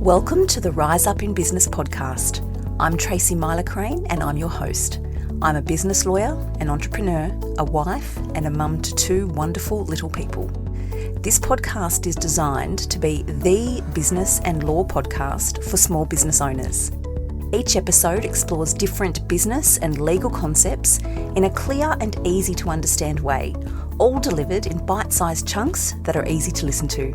Welcome to the Rise Up in Business podcast. I'm Tracy Myler-Crane and I'm your host. I'm a business lawyer, an entrepreneur, a wife and a mum to two wonderful little people. This podcast is designed to be the business and law podcast for small business owners. Each episode explores different business and legal concepts in a clear and easy to understand way, all delivered in bite-sized chunks that are easy to listen to.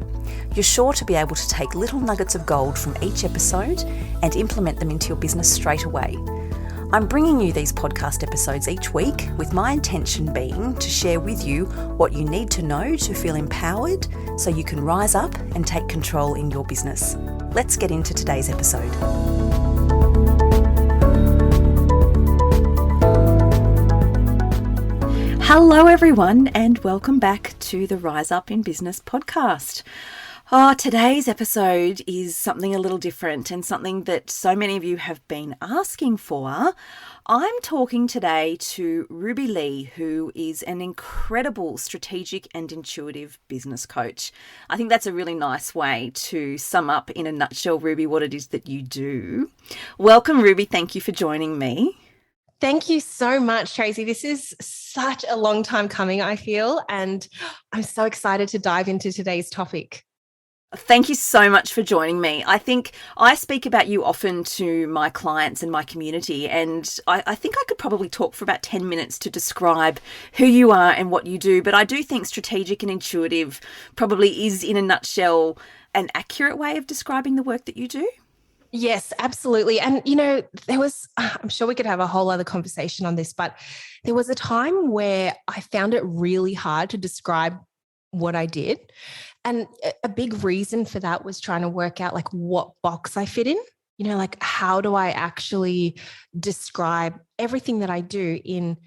You're sure to be able to take little nuggets of gold from each episode and implement them into your business straight away. I'm bringing you these podcast episodes each week with my intention being to share with you what you need to know to feel empowered so you can rise up and take control in your business. Let's get into today's episode. Hello everyone and welcome back to the Rise Up in Business podcast. Today's episode is something a little different and something that so many of you have been asking for. I'm talking today to Ruby Lee, who is an incredible strategic and intuitive business coach. I think that's a really nice way to sum up in a nutshell, Ruby, what it is that you do. Welcome, Ruby. Thank you for joining me. Thank you so much, Tracy. This is such a long time coming, I feel, and I'm so excited to dive into today's topic. Thank you so much for joining me. I think I speak about you often to my clients and my community, and I think I could probably talk for about 10 minutes to describe who you are and what you do, but I do think strategic and intuitive probably is, in a nutshell, an accurate way of describing the work that you do. Yes, absolutely. And, I'm sure we could have a whole other conversation on this, but there was a time where I found it really hard to describe what I did. And a big reason for that was trying to work out what box I fit in, how do I actually describe everything that I do in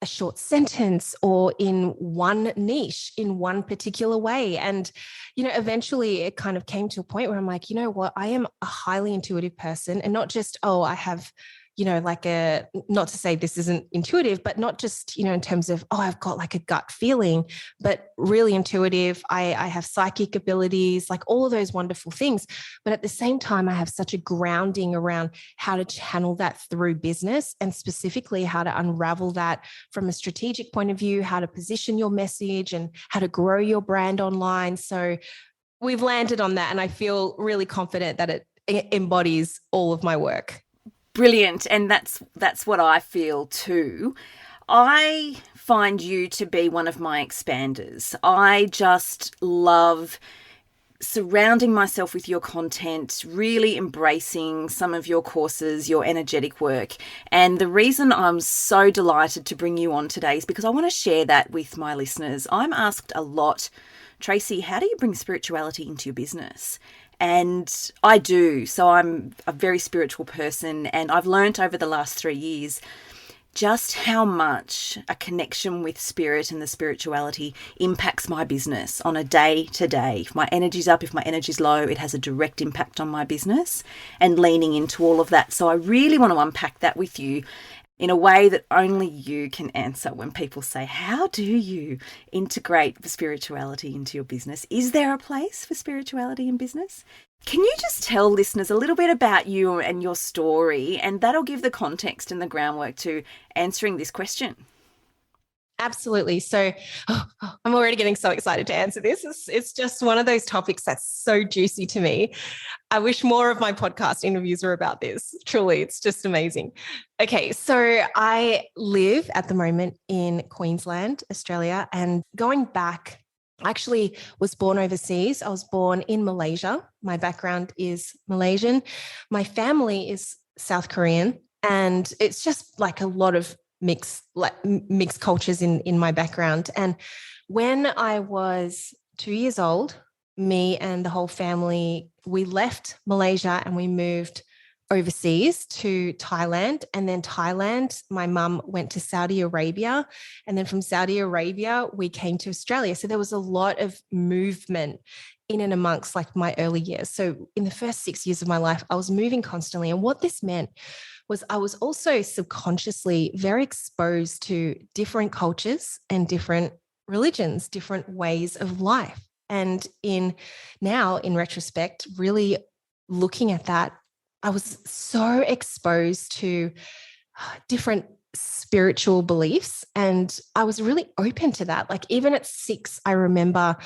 a short sentence or in one niche in one particular way. And, eventually it kind of came to a point where I'm like, you know what, I am a highly intuitive person, and not just, I have, not to say this isn't intuitive, but not just, in terms of, I've got a gut feeling, but really intuitive. I have psychic abilities, all of those wonderful things. But at the same time, I have such a grounding around how to channel that through business, and specifically how to unravel that from a strategic point of view, how to position your message and how to grow your brand online. So we've landed on that, and I feel really confident that it embodies all of my work. Brilliant. And that's what I feel too. I find you to be one of my expanders. I just love surrounding myself with your content, really embracing some of your courses, your energetic work. And the reason I'm so delighted to bring you on today is because I want to share that with my listeners. I'm asked a lot, Tracy, how do you bring spirituality into your business? And I do. So I'm a very spiritual person, and I've learned over the last 3 years just how much a connection with spirit and the spirituality impacts my business on a day-to-day. If my energy's up, if my energy's low, it has a direct impact on my business, and leaning into all of that. So I really want to unpack that with you in a way that only you can answer when people say, how do you integrate spirituality into your business? Is there a place for spirituality in business? Can you just tell listeners a little bit about you and your story, and that'll give the context and the groundwork to answering this question? Absolutely. So I'm already getting so excited to answer this. It's just one of those topics that's so juicy to me. I wish more of my podcast interviews were about this. Truly, it's just amazing. Okay, so I live at the moment in Queensland, Australia, and going back, I actually was born overseas. I was born in Malaysia. My background is Malaysian. My family is South Korean, and it's just a lot of mixed cultures in my background. And when I was 2 years old, me and the whole family, we left Malaysia and we moved overseas to Thailand. And then Thailand, my mum went to Saudi Arabia. And then from Saudi Arabia, we came to Australia. So there was a lot of movement in and amongst my early years. So in the first 6 years of my life, I was moving constantly. And what this meant was I was also subconsciously very exposed to different cultures and different religions, different ways of life. And in retrospect, really looking at that, I was so exposed to different spiritual beliefs. And I was really open to that. Like even at 6, I remember,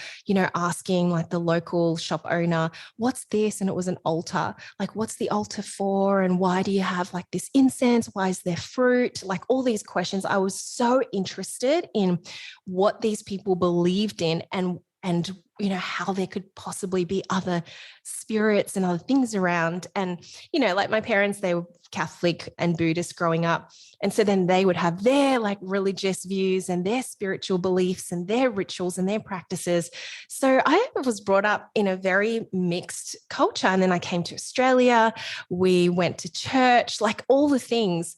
asking like the local shop owner, what's this? And it was an altar. Like, what's the altar for? And why do you have like this incense? Why is there fruit? Like all these questions. I was so interested in what these people believed in and how there could possibly be other spirits and other things around. And like my parents, they were Catholic and Buddhist growing up, and so then they would have their like religious views and their spiritual beliefs and their rituals and their practices. So I was brought up in a very mixed culture. And then I came to Australia, we went to church, like all the things.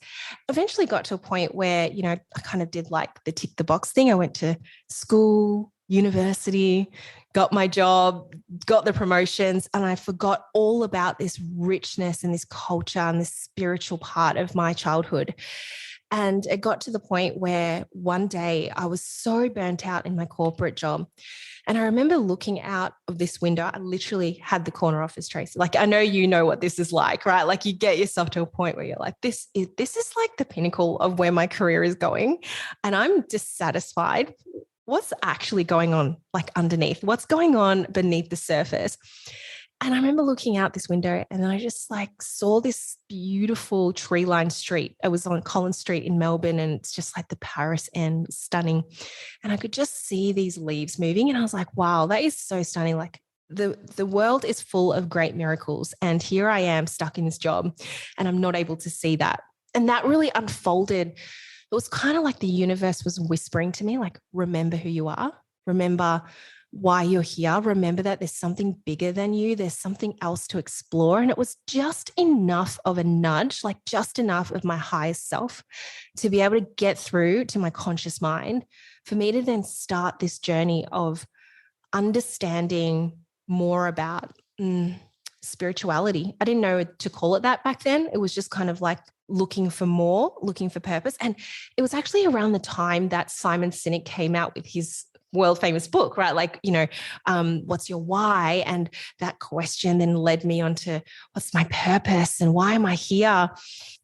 Eventually got to a point where I kind of did like the tick the box thing. I went to school, university, got my job, got the promotions, and I forgot all about this richness and this culture and this spiritual part of my childhood. And it got to the point where one day I was so burnt out in my corporate job. And I remember looking out of this window. I literally had the corner office, Tracy. Like, I know you know what this is like, right? Like you get yourself to a point where you're like, this is like the pinnacle of where my career is going. And I'm dissatisfied. What's actually going on like underneath? What's going on beneath the surface? And I remember looking out this window and I just like saw this beautiful tree-lined street. I was on Collins Street in Melbourne, and it's just like the Paris end, stunning. And I could just see these leaves moving. And I was like, wow, that is so stunning. Like the world is full of great miracles. And here I am stuck in this job and I'm not able to see that. And that really unfolded. It was kind of like the universe was whispering to me, like, remember who you are. Remember why you're here. Remember that there's something bigger than you. There's something else to explore. And it was just enough of a nudge, like just enough of my higher self to be able to get through to my conscious mind for me to then start this journey of understanding more about spirituality. I didn't know to call it that back then. It was just kind of like looking for more, looking for purpose. And it was actually around the time that Simon Sinek came out with his world famous book, right? Like, what's your why? And that question then led me on to what's my purpose and why am I here?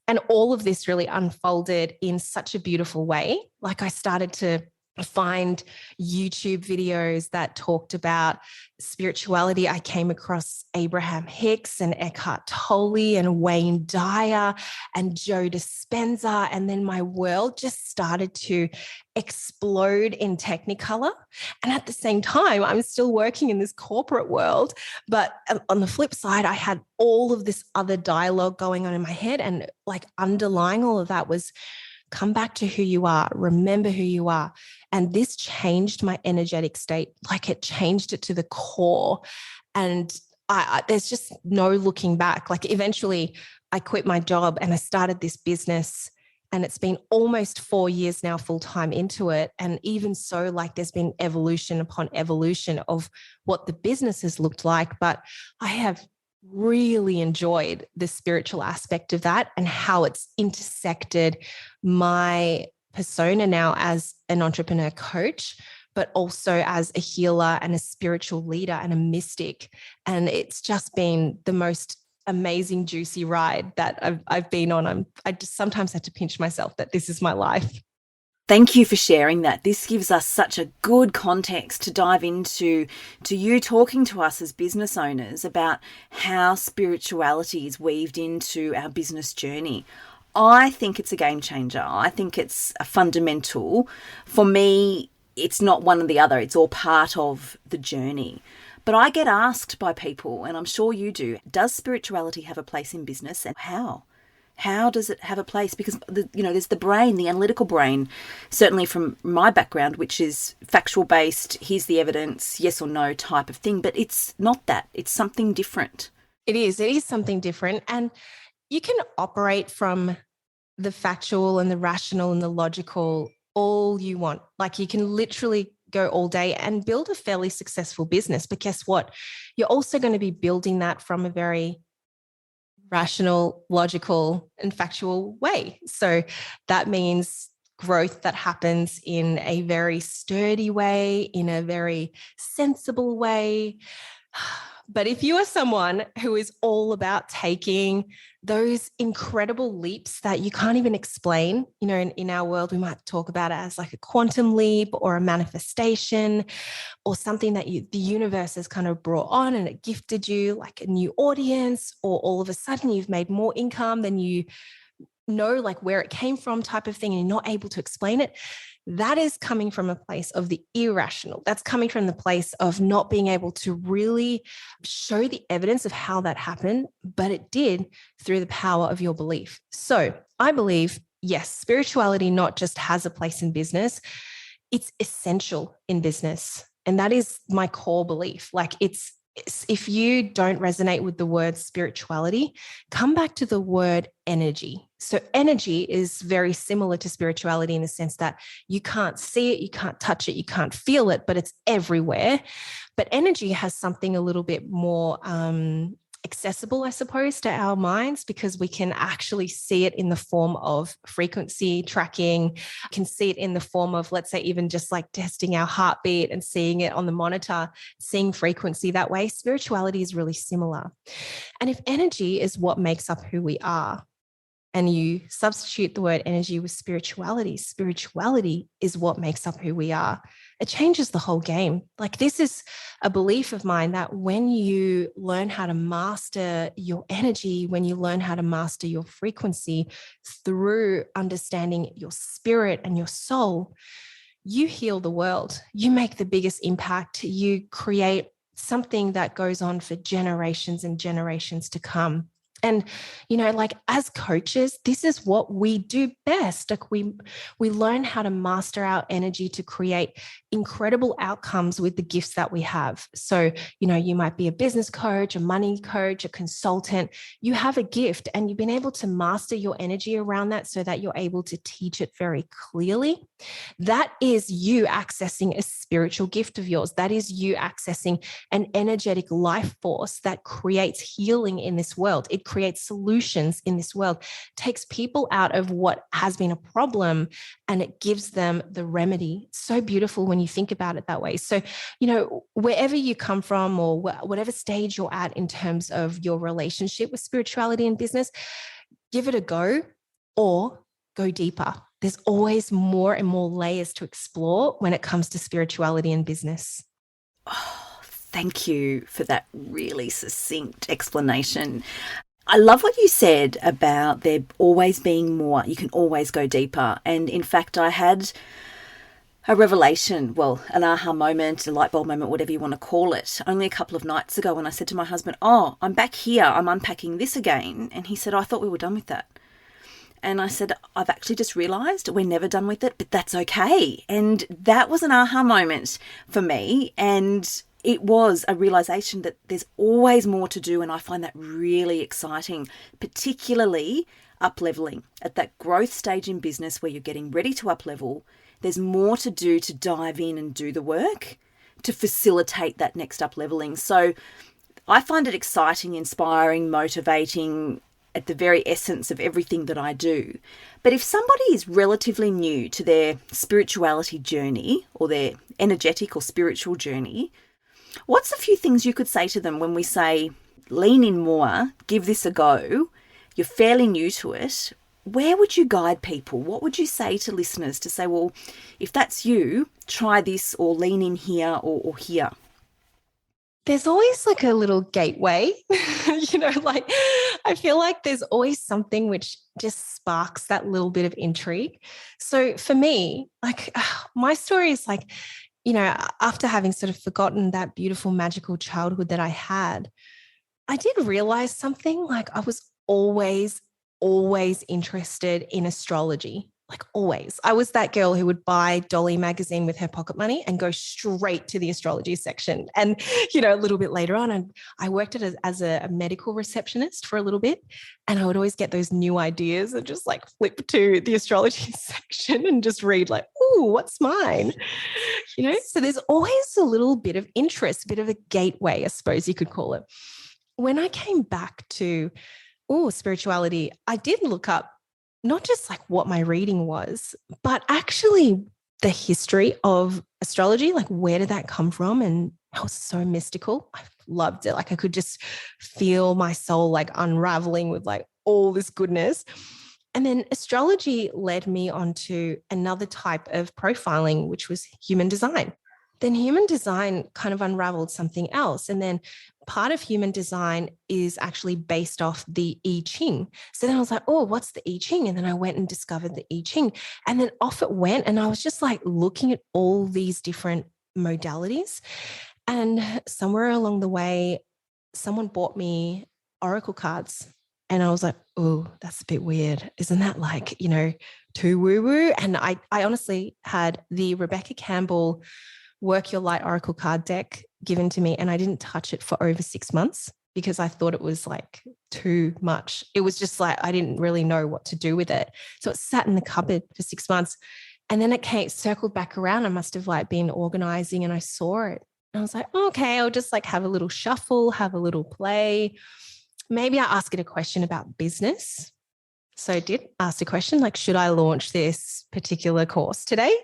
And all of this really unfolded in such a beautiful way. Like I started to find YouTube videos that talked about spirituality. I came across Abraham Hicks and Eckhart Tolle and Wayne Dyer and Joe Dispenza. And then my world just started to explode in Technicolor. And at the same time, I'm still working in this corporate world. But on the flip side, I had all of this other dialogue going on in my head. And like underlying all of that was, come back to who you are, remember who you are. And this changed my energetic state. Like it changed it to the core. And there's just no looking back. Like eventually I quit my job and I started this business, and it's been almost 4 years now full-time into it. And even so, like there's been evolution upon evolution of what the business has looked like. But I have really enjoyed the spiritual aspect of that and how it's intersected my persona now as an entrepreneur coach, but also as a healer and a spiritual leader and a mystic. And it's just been the most amazing, juicy ride that I've been on. I just sometimes have to pinch myself that this is my life. Thank you for sharing that. This gives us such a good context to dive into you talking to us as business owners about how spirituality is weaved into our business journey. I think it's a game changer. I think it's a fundamental. For me, it's not one or the other. It's all part of the journey. But I get asked by people, and I'm sure you do, does spirituality have a place in business, and how? How does it have a place? Because, there's the brain, the analytical brain, certainly from my background, which is factual based, here's the evidence, yes or no type of thing. But it's not that. It's something different. It is something different. And you can operate from the factual and the rational and the logical all you want. Like you can literally go all day and build a fairly successful business. But guess what? You're also going to be building that from a very rational, logical, and factual way. So that means growth that happens in a very sturdy way, in a very sensible way. But if you are someone who is all about taking those incredible leaps that you can't even explain, in our world, we might talk about it as like a quantum leap or a manifestation or something that the universe has kind of brought on and it gifted you like a new audience, or all of a sudden you've made more income than you know like where it came from type of thing, and you're not able to explain it. That is coming from a place of the irrational. That's coming from the place of not being able to really show the evidence of how that happened, but it did through the power of your belief. So I believe, yes, spirituality not just has a place in business, it's essential in business. And that is my core belief. Like if you don't resonate with the word spirituality, come back to the word energy. So energy is very similar to spirituality in the sense that you can't see it, you can't touch it, you can't feel it, but it's everywhere. But energy has something a little bit more accessible, I suppose, to our minds, because we can actually see it in the form of frequency tracking, can see it in the form of, let's say, even just like testing our heartbeat and seeing it on the monitor, seeing frequency that way. Spirituality is really similar. And if energy is what makes up who we are, and you substitute the word energy with spirituality, spirituality is what makes up who we are. It changes the whole game. Like, this is a belief of mine that when you learn how to master your energy, when you learn how to master your frequency through understanding your spirit and your soul, you heal the world. You make the biggest impact. You create something that goes on for generations and generations to come. And, like as coaches, this is what we do best. Like we learn how to master our energy to create incredible outcomes with the gifts that we have. So, you might be a business coach, a money coach, a consultant. You have a gift and you've been able to master your energy around that so that you're able to teach it very clearly. That is you accessing a spiritual gift of yours. That is you accessing an energetic life force that creates healing in this world. It creates solutions in this world, takes people out of what has been a problem, and it gives them the remedy. It's so beautiful when you think about it that way. So, wherever you come from or whatever stage you're at in terms of your relationship with spirituality and business, give it a go or go deeper. There's always more and more layers to explore when it comes to spirituality and business. Oh, thank you for that really succinct explanation. I love what you said about there always being more. You can always go deeper. And in fact, I had a revelation, well, an aha moment, a light bulb moment, whatever you want to call it, only a couple of nights ago when I said to my husband, "Oh, I'm back here. I'm unpacking this again." And he said, "I thought we were done with that." And I said, "I've actually just realised we're never done with it, but that's okay." And that was an aha moment for me. And it was a realisation that there's always more to do. And I find that really exciting, particularly up-leveling. At that growth stage in business where you're getting ready to up-level, there's more to do to dive in and do the work to facilitate that next up-leveling. So I find it exciting, inspiring, motivating, at the very essence of everything that I do. But if somebody is relatively new to their spirituality journey or their energetic or spiritual journey, what's a few things you could say to them when we say, lean in more, give this a go, you're fairly new to it? Where would you guide people? What would you say to listeners to say, well, if that's you, try this or lean in here or here? There's always like a little gateway, like I feel like there's always something which just sparks that little bit of intrigue. So for me, like my story is like, after having sort of forgotten that beautiful, magical childhood that I had, I did realize something. Like I was always interested in astrology. Like always. I was that girl who would buy Dolly magazine with her pocket money and go straight to the astrology section. And, a little bit later on, I worked as a medical receptionist for a little bit. And I would always get those new ideas and just like flip to the astrology section and just read like, ooh, what's mine? So there's always a little bit of interest, a bit of a gateway, I suppose you could call it. When I came back to spirituality, I did look up not just like what my reading was, but actually the history of astrology, like where did that come from? And that was so mystical. I loved it. Like I could just feel my soul like unraveling with like all this goodness. And then astrology led me onto another type of profiling, which was human design. Then human design kind of unraveled something else. And then part of human design is actually based off the I Ching. So then I was like, oh, what's the I Ching? And then I went and discovered the I Ching. And then off it went. And I was just like looking at all these different modalities. And somewhere along the way, someone bought me oracle cards. And I was like, oh, that's a bit weird. Isn't that like, too woo-woo? And I honestly had the Rebecca Campbell Work Your Light Oracle card deck given to me, and I didn't touch it for over 6 months because I thought it was like too much. It was just like, I didn't really know what to do with it. So it sat in the cupboard for 6 months. And then it circled back around. I must have like been organizing and I saw it. And I was like, okay, I'll just like have a little shuffle, have a little play. Maybe I ask it a question about business. So I did ask a question like, should I launch this particular course today?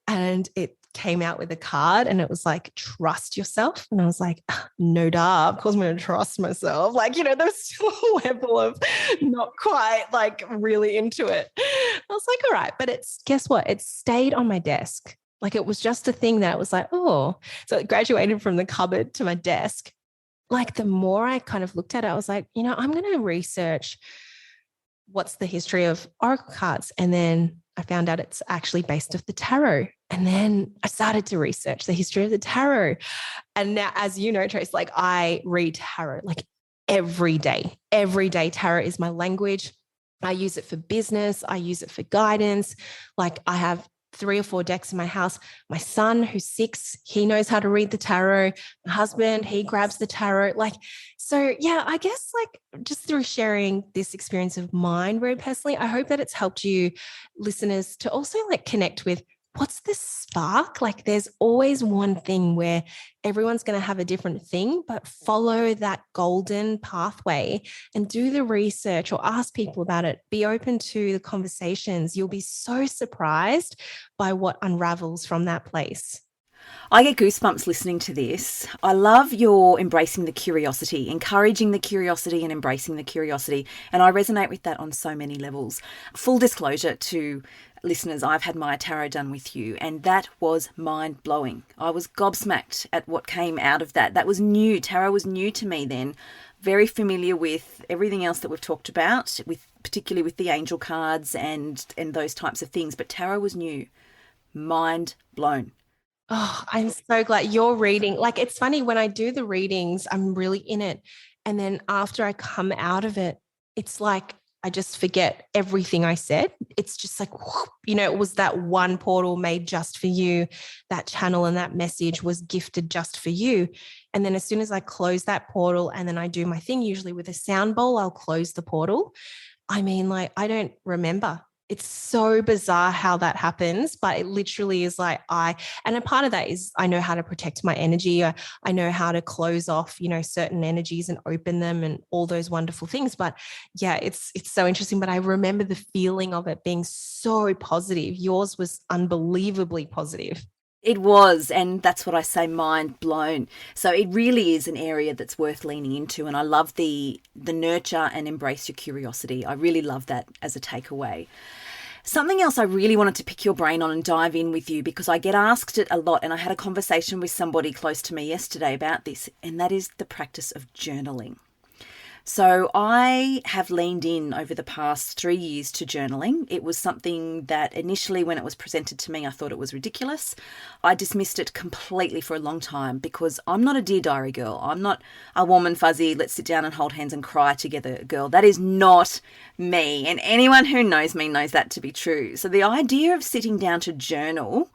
And it came out with a card and it was like, trust yourself. And I was like, no, duh, of course I'm going to trust myself. Like, there's still a level of not quite like really into it. I was like, all right, but guess what? It stayed on my desk. Like it was just a thing that was like, oh, so it graduated from the cupboard to my desk. Like the more I kind of looked at it, I was like, I'm going to research what's the history of oracle cards. And then I found out it's actually based off the tarot. And then I started to research the history of the tarot. And now, as you know, Trace, like I read tarot like every day. Every day, tarot is my language. I use it for business. I use it for guidance. Like I have 3 or 4 decks in my house. My son, who's 6, he knows how to read the tarot. My husband, he grabs the tarot. Like, so yeah, I guess like just through sharing this experience of mine very personally, I hope that it's helped you listeners to also like connect with what's the spark? Like there's always one thing where everyone's going to have a different thing, but follow that golden pathway and do the research or ask people about it. Be open to the conversations. You'll be so surprised by what unravels from that place. I get goosebumps listening to this. I love your embracing the curiosity, encouraging the curiosity and embracing the curiosity. And I resonate with that on so many levels. Full disclosure to listeners, I've had my tarot done with you, and that was mind-blowing. I was gobsmacked at what came out of that. That was new. Tarot was new to me then. Very familiar with everything else that we've talked about, particularly with the angel cards and those types of things. But tarot was new. Mind blown. Oh, I'm so glad you're reading. Like, it's funny when I do the readings, I'm really in it. And then after I come out of it, it's like I just forget everything I said. It's just like, whoop, it was that one portal made just for you. That channel and that message was gifted just for you. And then as soon as I close that portal and then I do my thing, usually with a sound bowl, I'll close the portal. I mean, like, I don't remember. It's so bizarre how that happens, but it literally is like and a part of that is I know how to protect my energy. I know how to close off, certain energies and open them and all those wonderful things. But yeah, it's so interesting. But I remember the feeling of it being so positive. Yours was unbelievably positive. It was, and that's what I say, mind blown. So it really is an area that's worth leaning into, and I love the nurture and embrace your curiosity. I really love that as a takeaway. Something else I really wanted to pick your brain on and dive in with you, because I get asked it a lot, and I had a conversation with somebody close to me yesterday about this, and that is the practice of journaling. So I have leaned in over the past 3 years to journaling. It was something that initially when it was presented to me, I thought it was ridiculous. I dismissed it completely for a long time because I'm not a Dear Diary girl. I'm not a warm and fuzzy, let's sit down and hold hands and cry together girl. That is not me. And anyone who knows me knows that to be true. So the idea of sitting down to journal,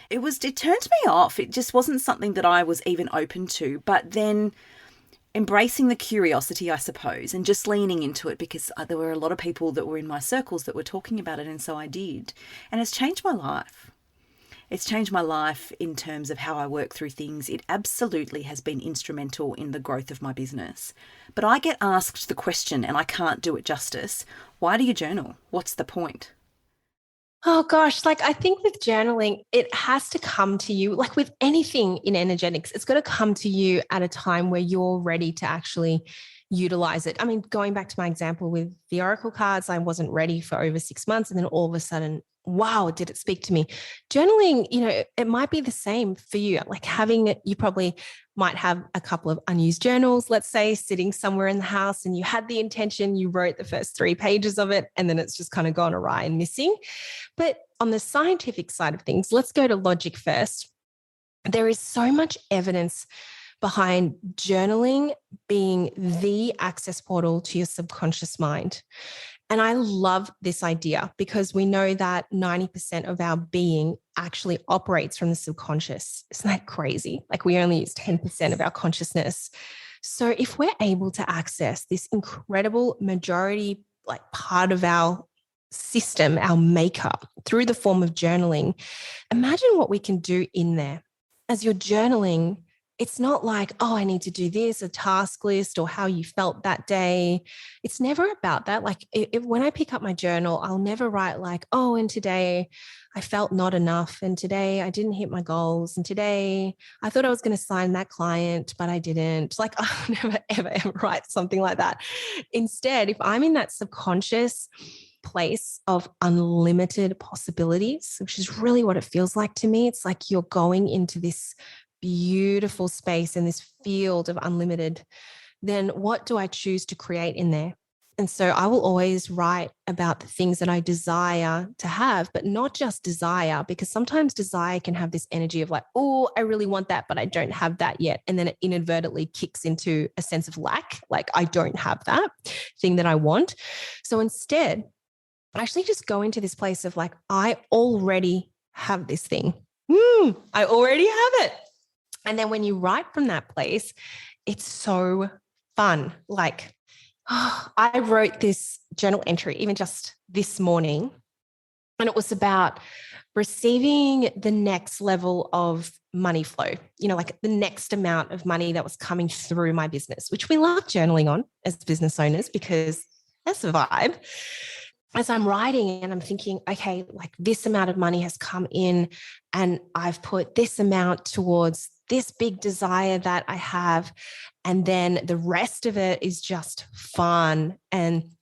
it turned me off. It just wasn't something that I was even open to. But then embracing the curiosity, I suppose, and just leaning into it because there were a lot of people that were in my circles that were talking about it, and so I did. And it's changed my life. It's changed my life in terms of how I work through things. It absolutely has been instrumental in the growth of my business. But I get asked the question, and I can't do it justice, why do you journal? What's the point? Oh gosh, like I think with journaling, it has to come to you, like with anything in energetics, it's got to come to you at a time where you're ready to actually utilize it. I mean, going back to my example with the Oracle cards, I wasn't ready for over 6 months. And then all of a sudden, wow, did it speak to me? Journaling, it might be the same for you. Like having it, you probably might have a couple of unused journals, let's say, sitting somewhere in the house, and you had the intention, you wrote the first 3 pages of it, and then it's just kind of gone awry and missing. But on the scientific side of things, let's go to logic first. There is so much evidence behind journaling being the access portal to your subconscious mind. And I love this idea because we know that 90% of our being actually operates from the subconscious. Isn't that crazy? Like we only use 10% of our consciousness. So if we're able to access this incredible majority, like part of our system, our makeup through the form of journaling, imagine what we can do in there. As you're journaling, it's not like, oh, I need to do this, a task list or how you felt that day. It's never about that. Like when I pick up my journal, I'll never write like, oh, and today I felt not enough. And today I didn't hit my goals. And today I thought I was going to sign that client, but I didn't. Like I'll never, ever write something like that. Instead, if I'm in that subconscious place of unlimited possibilities, which is really what it feels like to me, it's like you're going into this beautiful space in this field of unlimited, then what do I choose to create in there? And so I will always write about the things that I desire to have, but not just desire, because sometimes desire can have this energy of like, oh, I really want that, but I don't have that yet. And then it inadvertently kicks into a sense of lack, like I don't have that thing that I want. So instead, I actually just go into this place of like, I already have this thing. I already have it. And then when you write from that place, it's so fun. Like, I wrote this journal entry even just this morning, and it was about receiving the next level of money flow, like the next amount of money that was coming through my business, which we love journaling on as business owners because that's the vibe. As I'm writing and I'm thinking, okay, like this amount of money has come in and I've put this amount towards this big desire that I have. And then the rest of it is just fun. And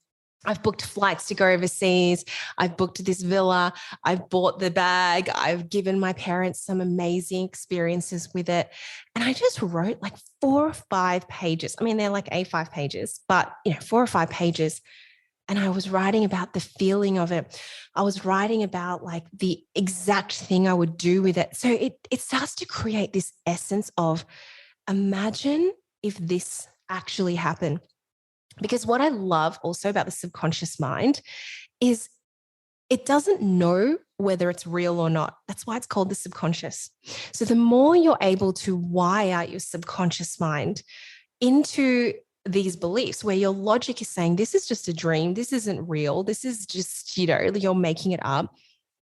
I've booked flights to go overseas. I've booked this villa. I've bought the bag. I've given my parents some amazing experiences with it. And I just wrote like 4 or 5 pages. I mean, they're like A5 pages, but 4 or 5 pages. And I was writing about the feeling of it. I was writing about like the exact thing I would do with it. So it starts to create this essence of imagine if this actually happened. Because what I love also about the subconscious mind is it doesn't know whether it's real or not. That's why it's called the subconscious. So the more you're able to wire your subconscious mind into these beliefs where your logic is saying, this is just a dream, this isn't real, this is just, you're making it up.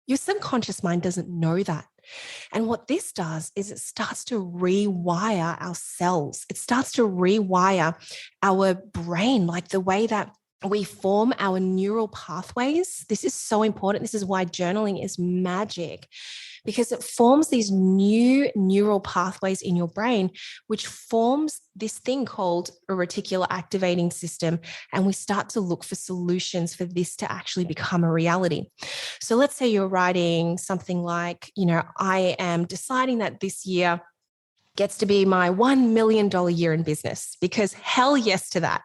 Your subconscious mind doesn't know that. And what this does is it starts to rewire our cells. It starts to rewire our brain, like the way that we form our neural pathways. This is so important. This is why journaling is magic, because it forms these new neural pathways in your brain, which forms this thing called a reticular activating system. And we start to look for solutions for this to actually become a reality. So let's say you're writing something like, I am deciding that this year gets to be my $1 million year in business, because hell yes to that.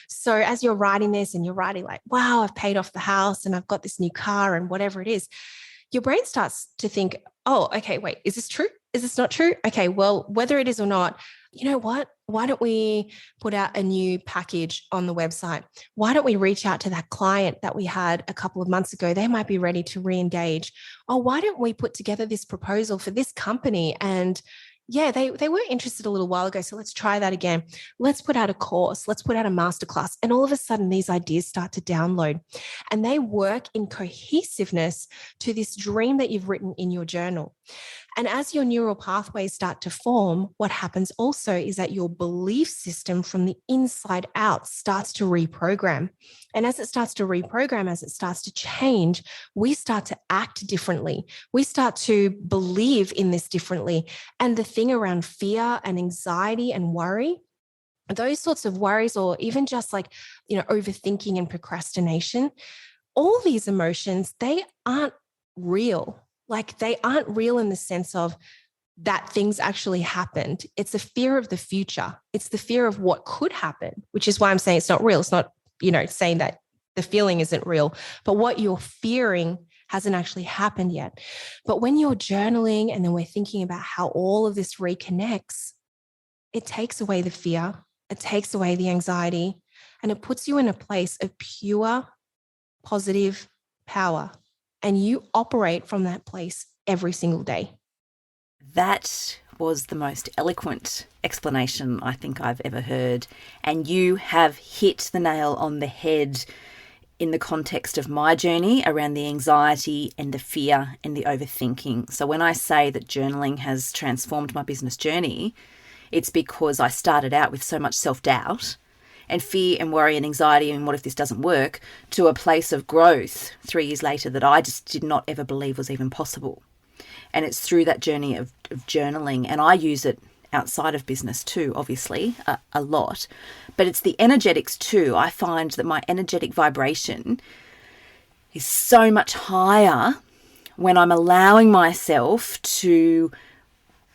So as you're writing this and you're writing like, wow, I've paid off the house and I've got this new car and whatever it is, your brain starts to think, oh, okay, wait, is this true? Is this not true? Okay, well, whether it is or not, you know what? Why don't we put out a new package on the website? Why don't we reach out to that client that we had a couple of months ago? They might be ready to re-engage. Oh, why don't we put together this proposal for this company? And yeah, they were interested a little while ago. So let's try that again. Let's put out a course. Let's put out a masterclass. And all of a sudden, these ideas start to download and they work in cohesiveness to this dream that you've written in your journal. And as your neural pathways start to form, what happens also is that your belief system from the inside out starts to reprogram. And as it starts to reprogram, as it starts to change, we start to act differently. We start to believe in this differently. And the thing around fear and anxiety and worry, those sorts of worries, or even just like, overthinking and procrastination, all these emotions, they aren't real. Like they aren't real in the sense of that things actually happened. It's a fear of the future. It's the fear of what could happen, which is why I'm saying it's not real. It's not, saying that the feeling isn't real, but what you're fearing hasn't actually happened yet. But when you're journaling and then we're thinking about how all of this reconnects, it takes away the fear, it takes away the anxiety, and it puts you in a place of pure, positive power. And you operate from that place every single day. That was the most eloquent explanation I think I've ever heard. And you have hit the nail on the head in the context of my journey around the anxiety and the fear and the overthinking. So when I say that journaling has transformed my business journey, it's because I started out with so much self-doubt and fear and worry and anxiety and what if this doesn't work, to a place of growth 3 years later that I just did not ever believe was even possible. And it's through that journey of journaling, and I use it outside of business too, obviously, a lot. But it's the energetics too. I find that my energetic vibration is so much higher when I'm allowing myself to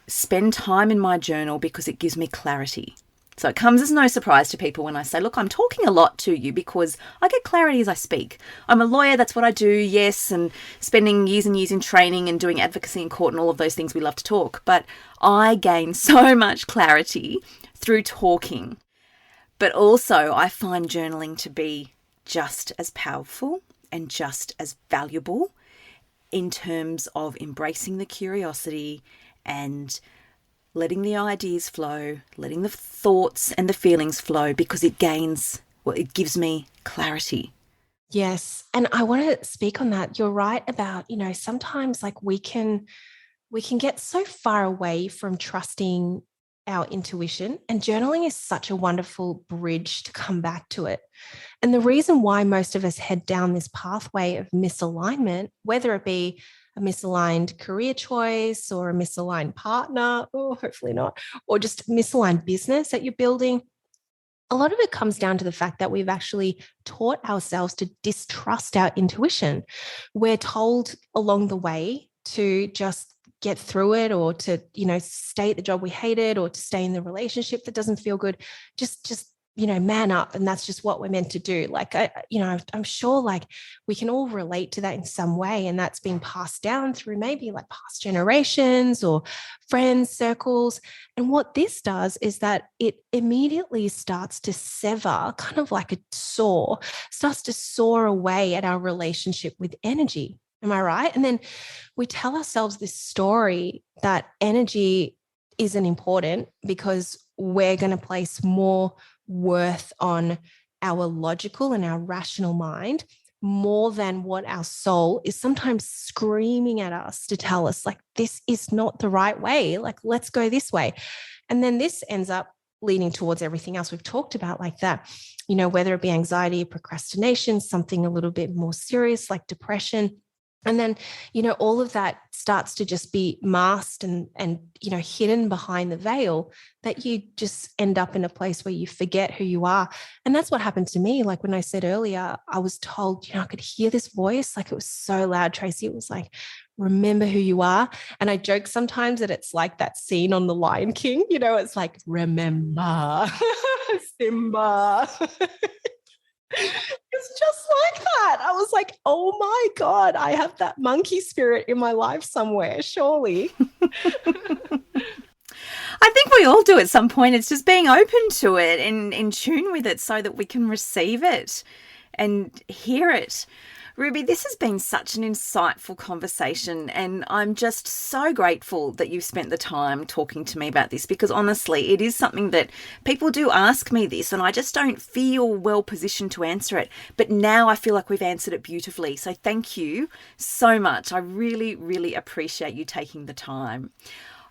spend time in my journal, because it gives me clarity. So it comes as no surprise to people when I say, look, I'm talking a lot to you because I get clarity as I speak. I'm a lawyer, that's what I do, yes, and spending years and years in training and doing advocacy in court and all of those things we love to talk. But I gain so much clarity through talking. But also I find journaling to be just as powerful and just as valuable in terms of embracing the curiosity and letting the ideas flow, letting the thoughts and the feelings flow, because it gives me clarity. Yes. And I want to speak on that. You're right about, sometimes like we can get so far away from trusting our intuition, and journaling is such a wonderful bridge to come back to it. And the reason why most of us head down this pathway of misalignment, whether it be a misaligned career choice or a misaligned partner, or hopefully not, or just misaligned business that you're building, a lot of it comes down to the fact that we've actually taught ourselves to distrust our intuition. We're told along the way to just get through it, or to, stay at the job we hated, or to stay in the relationship that doesn't feel good. Just man up. And that's just what we're meant to do. Like, I'm sure like we can all relate to that in some way. And that's been passed down through maybe like past generations or friends, circles. And what this does is that it immediately starts to sever, kind of like a saw, starts to saw away at our relationship with energy. Am I right? And then we tell ourselves this story that energy isn't important because we're going to place more worth on our logical and our rational mind more than what our soul is sometimes screaming at us to tell us, like, this is not the right way. Like, let's go this way. And then this ends up leading towards everything else we've talked about, like that, whether it be anxiety, procrastination, something a little bit more serious like depression. And then, all of that starts to just be masked and hidden behind the veil, that you just end up in a place where you forget who you are. And that's what happened to me. Like when I said earlier, I was told, I could hear this voice, like it was so loud, Tracy. It was like, remember who you are. And I joke sometimes that it's like that scene on The Lion King, it's like, remember, Simba. It's just like that. I was like, oh my God, I have that monkey spirit in my life somewhere, surely. I think we all do at some point. It's just being open to it and in tune with it so that we can receive it and hear it. Ruby, this has been such an insightful conversation, and I'm just so grateful that you've spent the time talking to me about this, because honestly, it is something that people do ask me this, and I just don't feel well positioned to answer it. But now I feel like we've answered it beautifully. So thank you so much. I really, really appreciate you taking the time.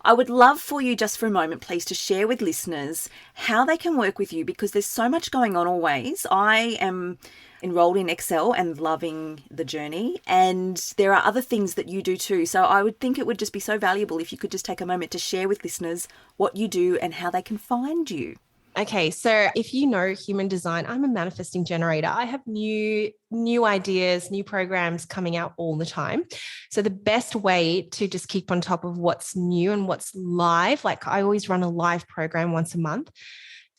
I would love for you just for a moment, please, to share with listeners how they can work with you, because there's so much going on always. I am enrolled in Excel and loving the journey, and there are other things that you do too. So I would think it would just be so valuable if you could just take a moment to share with listeners what you do and how they can find you. Okay, so if you know human design, I'm a manifesting generator. I have new ideas, new programs coming out all the time. So the best way to just keep on top of what's new and what's live, like I always run a live program once a month,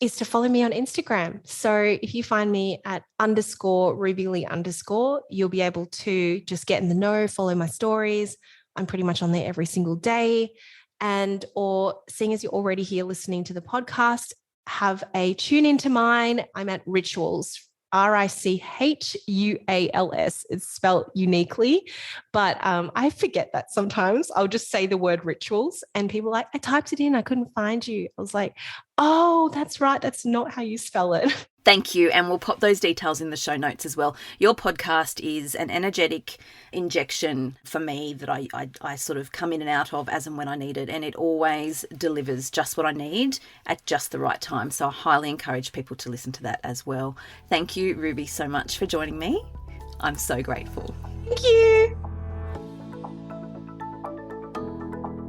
is to follow me on Instagram. So if you find me at _RubyLee_, you'll be able to just get in the know, follow my stories. I'm pretty much on there every single day. And, or seeing as you're already here listening to the podcast, have a tune into mine. I'm at Rituals, RICHUALS. It's spelled uniquely, but I forget that sometimes. I'll just say the word rituals and people are like, I typed it in, I couldn't find you. I was like, oh, that's right. That's not how you spell it. Thank you. And we'll pop those details in the show notes as well. Your podcast is an energetic injection for me that I sort of come in and out of as and when I need it. And it always delivers just what I need at just the right time. So I highly encourage people to listen to that as well. Thank you, Ruby, so much for joining me. I'm so grateful. Thank you.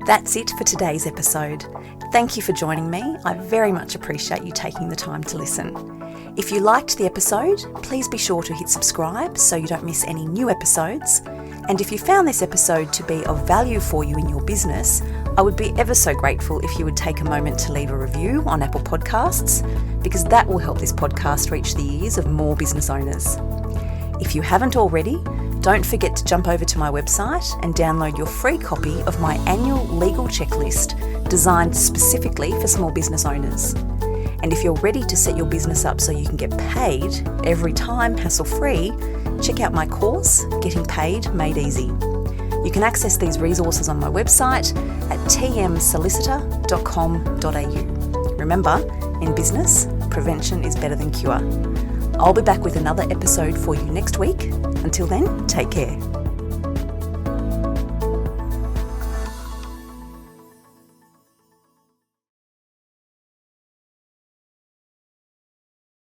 That's it for today's episode. Thank you for joining me. I very much appreciate you taking the time to listen. If you liked the episode, please be sure to hit subscribe so you don't miss any new episodes. And if you found this episode to be of value for you in your business, I would be ever so grateful if you would take a moment to leave a review on Apple Podcasts, because that will help this podcast reach the ears of more business owners. If you haven't already, don't forget to jump over to my website and download your free copy of my annual legal checklist designed specifically for small business owners. And if you're ready to set your business up so you can get paid every time hassle-free, check out my course, Getting Paid Made Easy. You can access these resources on my website at tmsolicitor.com.au. Remember, in business, prevention is better than cure. I'll be back with another episode for you next week. Until then, take care.